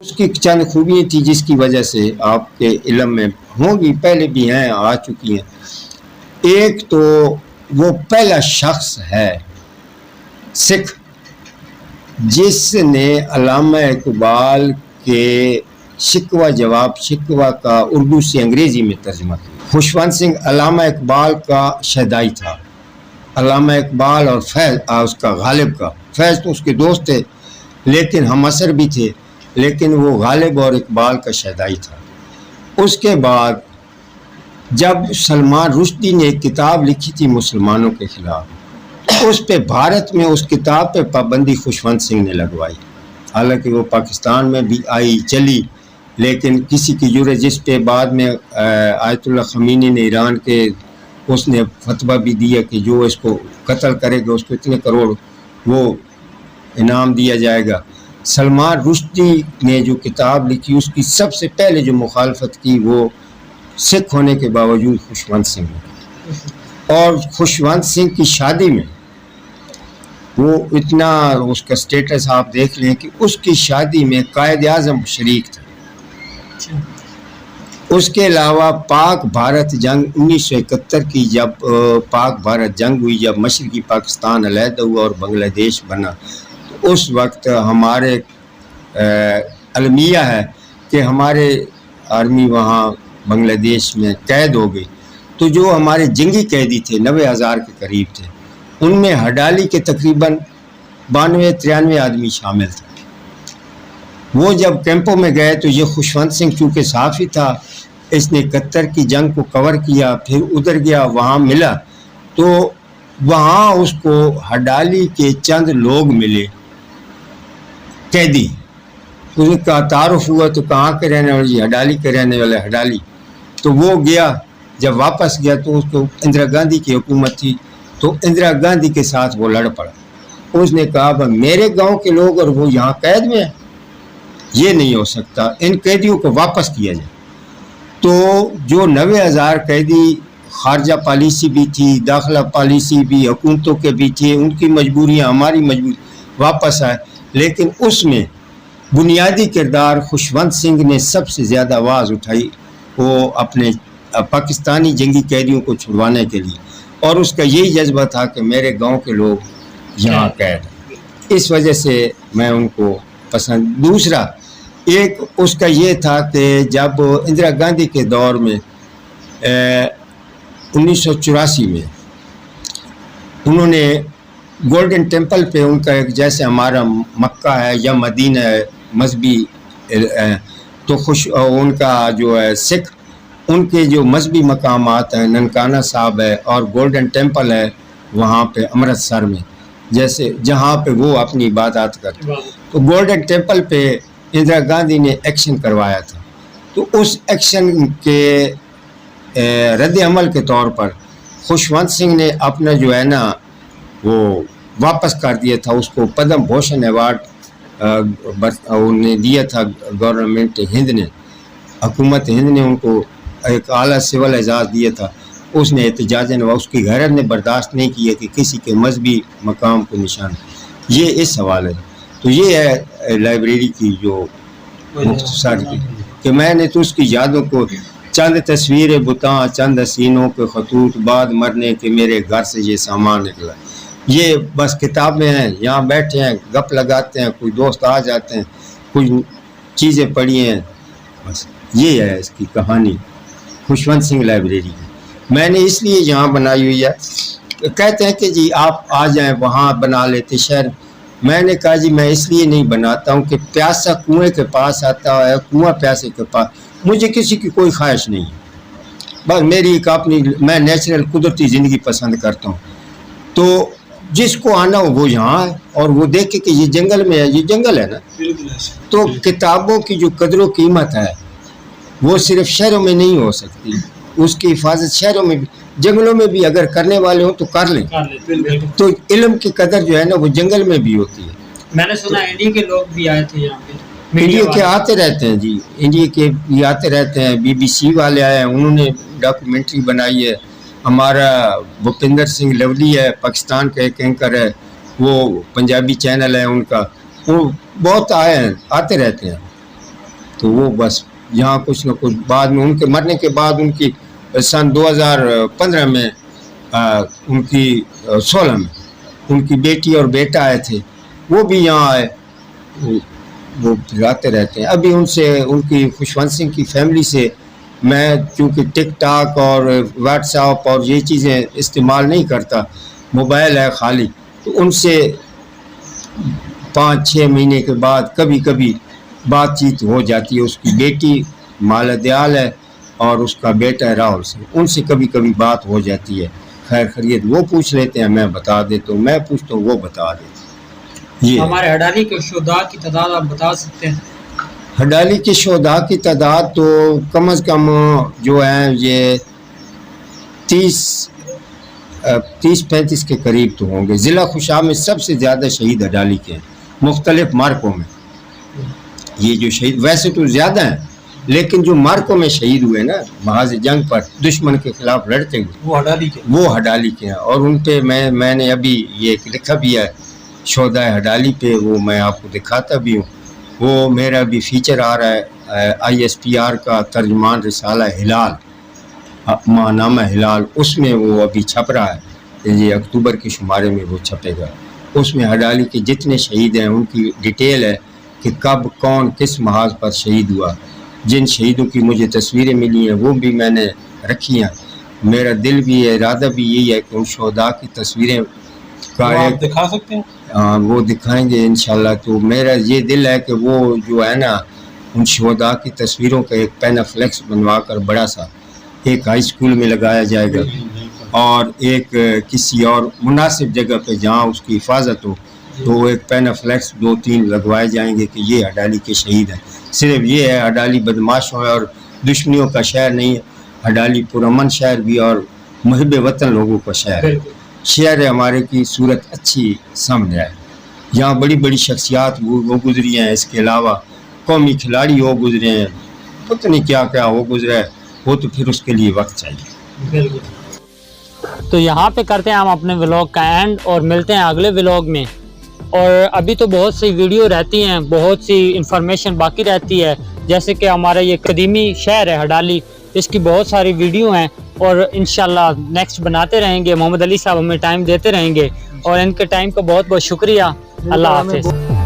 اس کی چند خوبیاں تھی جس کی وجہ سے آپ کے علم میں ہوں گی، پہلے بھی ہیں، آ چکی ہیں۔ ایک تو وہ پہلا شخص ہے سکھ جس نے علامہ اقبال کے شکوہ جواب شکوہ کا اردو سے انگریزی میں ترجمہ کیا۔ خوشونت سنگھ علامہ اقبال کا شہدائی تھا۔ علامہ اقبال اور فیض اس کا غالب کا، فیض تو اس کے دوست تھے لیکن ہم عصر بھی تھے، لیکن وہ غالب اور اقبال کا شہدائی تھا۔ اس کے بعد جب سلمان رشدی نے ایک کتاب لکھی تھی مسلمانوں کے خلاف، اس پہ بھارت میں اس کتاب پہ پابندی خوشونت سنگھ نے لگوائی، حالانکہ وہ پاکستان میں بھی آئی چلی، لیکن کسی کی جرت، جس پہ بعد میں آیت اللہ خمینی نے ایران کے اس نے فتویٰ بھی دیا کہ جو اس کو قتل کرے گا اس کو اتنے کروڑ وہ انعام دیا جائے گا۔ سلمان رشدی نے جو کتاب لکھی اس کی سب سے پہلے جو مخالفت کی وہ سکھ ہونے کے باوجود خوشونت سنگھ نے، اور خوشونت سنگھ کی شادی میں وہ اتنا اس کا سٹیٹس آپ دیکھ لیں کہ اس کی شادی میں قائد اعظم شریک تھے۔ اس کے علاوہ پاک بھارت جنگ 1971 کی جب پاک بھارت جنگ ہوئی، جب مشرقی پاکستان علیحدہ ہوا اور بنگلہ دیش بنا، تو اس وقت ہمارے المیہ ہے کہ ہمارے آرمی وہاں بنگلہ دیش میں قید ہو گئی، تو جو ہمارے جنگی قیدی تھے 90,000 کے قریب تھے، ان میں ہڈالی کے تقریباً 92-93 آدمی شامل تھے۔ وہ جب کیمپوں میں گئے تو یہ خوشونت سنگھ چونکہ صحافی تھا، اس نے 71 کی جنگ کو کور کیا، پھر ادھر گیا، وہاں ملا، تو وہاں اس کو ہڈالی کے چند لوگ ملے قیدی، اس کا تعارف ہوا تو کہاں کے رہنے والے؟ جی ہڈالی کے رہنے والے ہڈالی۔ تو وہ گیا، جب واپس گیا تو اس کو اندرا گاندھی کی حکومت تھی، تو اندرا گاندھی کے ساتھ وہ لڑ پڑا۔ اس نے کہا میرے گاؤں کے لوگ اور وہ یہاں قید میں ہیں، یہ نہیں ہو سکتا، ان قیدیوں کو واپس کیا جائے۔ تو جو 90,000 قیدی، خارجہ پالیسی بھی تھی، داخلہ پالیسی بھی، حکومتوں کے بھی تھے، ان کی مجبوریاں ہماری مجبوری، واپس آئے۔ لیکن اس میں بنیادی کردار خوشونت سنگھ نے سب سے زیادہ آواز اٹھائی، وہ اپنے پاکستانی جنگی قیدیوں کو چھڑوانے کے لیے، اور اس کا یہی جذبہ تھا کہ میرے گاؤں کے لوگ یہاں قید ہیں، اس وجہ سے میں ان کو پسند۔ دوسرا ایک اس کا یہ تھا کہ جب اندرا گاندھی کے دور میں 1984 میں انہوں نے گولڈن ٹیمپل پہ ان کا ایک، جیسے ہمارا مکہ ہے یا مدینہ ہے مذہبی، تو ان کا جو ہے سکھ، ان کے جو مذہبی مقامات ہیں، ننکانہ صاحب ہے اور گولڈن ٹیمپل ہے وہاں پہ امرتسر میں، جیسے جہاں پہ وہ اپنی عبادات کرتے، تو گولڈن ٹیمپل پہ اندرا گاندھی نے ایکشن کروایا تھا۔ تو اس ایکشن کے رد عمل کے طور پر خوشونت سنگھ نے اپنا جو ہے نا وہ واپس کر دیا تھا، اس کو پدم بھوشن ایوارڈ انہیں دیا تھا گورنمنٹ ہند نے، حکومت ہند نے ان کو ایک اعلیٰ سول اعزاز دیا تھا۔ اس نے احتجاجاً اس کی غیرت نے برداشت نہیں کیا کہ کسی کے مذہبی مقام کو نشان، یہ اس حوالے۔ تو یہ ہے لائبریری کی جو مختصر کی، کہ میں نے تو اس کی یادوں کو چند تصویریں بتاں، چند حسینوں کے خطوط، بعد مرنے کے میرے گھر سے یہ سامان نکلا، یہ بس کتابیں ہیں، یہاں بیٹھے ہیں گپ لگاتے ہیں، کوئی دوست آ جاتے ہیں، کچھ چیزیں پڑھی ہیں، بس یہ ہے اس کی کہانی خوشونت سنگھ لائبریری کی۔ میں نے اس لیے یہاں بنائی ہوئی ہے، کہتے ہیں کہ جی آپ آ جائیں وہاں بنا لیتے شہر، میں نے کہا جی میں اس لیے نہیں بناتا ہوں کہ پیاسا کنویں کے پاس آتا ہے، کنواں پیاسے کے پاس، مجھے کسی کی کوئی خواہش نہیں ہے، بس میری ایک اپنی، میں نیچرل قدرتی زندگی پسند کرتا ہوں، تو جس کو آنا ہو وہ یہاں ہے اور وہ دیکھے کہ یہ جنگل میں ہے، یہ جنگل ہے نا، تو کتابوں کی جو قدر و قیمت ہے وہ صرف شہروں میں نہیں ہو سکتی، اس کی حفاظت شہروں میں بھی، جنگلوں میں بھی اگر کرنے والے ہوں تو کر لیں، تو علم کی قدر جو ہے نا وہ جنگل میں بھی ہوتی ہے۔ میں نے سنا انڈیا کے لوگ بھی آئے تھے یہاں پہ، انڈیا کے آتے رہتے ہیں جی، انڈیا کے بھی آتے رہتے ہیں، BBC والے آئے ہیں، انہوں نے ڈاکومنٹری بنائی ہے، ہمارا بھوپندر سنگھ لولی ہے پاکستان کا ایک اینکر ہے، وہ پنجابی چینل ہے ان کا، وہ بہت آئے ہیں، آتے رہتے ہیں۔ تو وہ بس یہاں کچھ نہ کچھ بعد میں ان کے مرنے کے بعد ان کی سن 2015 میں ان کی 16 میں ان کی بیٹی اور بیٹا آئے تھے، وہ بھی یہاں آئے، وہ پھراتے رہتے ہیں. ابھی ان سے ان کی خوشونت سنگھ کی فیملی سے میں چونکہ ٹک ٹاک اور واٹس ایپ اور یہ چیزیں استعمال نہیں کرتا، موبائل ہے خالی، تو ان سے 5-6 مہینے کے بعد کبھی کبھی بات چیت ہو جاتی ہے. اس کی بیٹی مالا دیال ہے اور اس کا بیٹا ہے راہل سے، ان سے کبھی کبھی بات ہو جاتی ہے، خیر خیریت وہ پوچھ لیتے ہیں، میں بتا دیتا ہوں، میں پوچھتا ہوں وہ بتا دیتے. یہ ہمارے ہڈالی کے شہداء کی تعداد آپ بتا سکتے ہیں؟ ہڈالی کے شہداء کی تعداد تو کم از کم جو ہیں یہ 30-35 کے قریب تو ہوں گے. ضلع خوشاب میں سب سے زیادہ شہید ہڈالی کے ہیں، مختلف مارکوں میں. یہ جو شہید ویسے تو زیادہ ہیں، لیکن جو مارکوں میں شہید ہوئے نا محاذ جنگ پر دشمن کے خلاف لڑتے ہوئے، وہ ہڈالی کے ہیں. اور ان پہ میں نے ابھی یہ لکھا بھی ہے شہدائے ہڈالی پہ، وہ میں آپ کو دکھاتا بھی ہوں. وہ میرا بھی فیچر آ رہا ہے ISPR کا ترجمان رسالہ ہلال، ماہنامہ ہلال، اس میں وہ ابھی چھپ رہا ہے، یہ اکتوبر کے شمارے میں وہ چھپے گا. اس میں ہڈالی کے جتنے شہید ہیں ان کی ڈیٹیل ہے کہ کب کون کس محاذ پر شہید ہوا. جن شہیدوں کی مجھے تصویریں ملی ہیں وہ بھی میں نے رکھی ہیں. میرا دل بھی ہے، ارادہ بھی یہی ہے کہ ان شہداء کی تصویریں کا ایک دکھا سکتے ہیں، وہ دکھائیں گے انشاءاللہ. تو میرا یہ دل ہے کہ وہ جو ہے نا ان شہداء کی تصویروں کا ایک پینافلیکس بنوا کر بڑا سا ایک ہائی اسکول میں لگایا جائے گا، اور ایک کسی اور مناسب جگہ پہ جہاں اس کی حفاظت ہو تو ایک پینافلیکس 2-3 لگوائے جائیں گے کہ یہ ہڈالی کے شہید ہیں. صرف یہ ہے ہڈالی بدماشوں ہے اور دشمنیوں کا شہر نہیں ہے، ہڈالی پرامن شہر بھی اور محب وطن لوگوں کا شہر ہے. شہر ہمارے کی صورت اچھی سامنے آئے. یہاں بڑی بڑی شخصیات وہ گزری ہیں، اس کے علاوہ قومی کھلاڑی وہ گزرے ہیں، پتہ نہیں کیا کیا وہ گزرا ہے، وہ تو پھر اس کے لیے وقت چاہیے. بالکل. تو یہاں پہ کرتے ہیں ہم اپنے ولاگ کا اینڈ اور ملتے ہیں اگلے ولاگ میں. اور ابھی تو بہت سی ویڈیو رہتی ہیں، بہت سی انفارمیشن باقی رہتی ہے، جیسے کہ ہمارا یہ قدیمی شہر ہے ہڈالی، اس کی بہت ساری ویڈیو ہیں اور انشاءاللہ نیکسٹ بناتے رہیں گے. محمد علی صاحب ہمیں ٹائم دیتے رہیں گے اور ان کے ٹائم کا بہت بہت شکریہ. اللہ حافظ.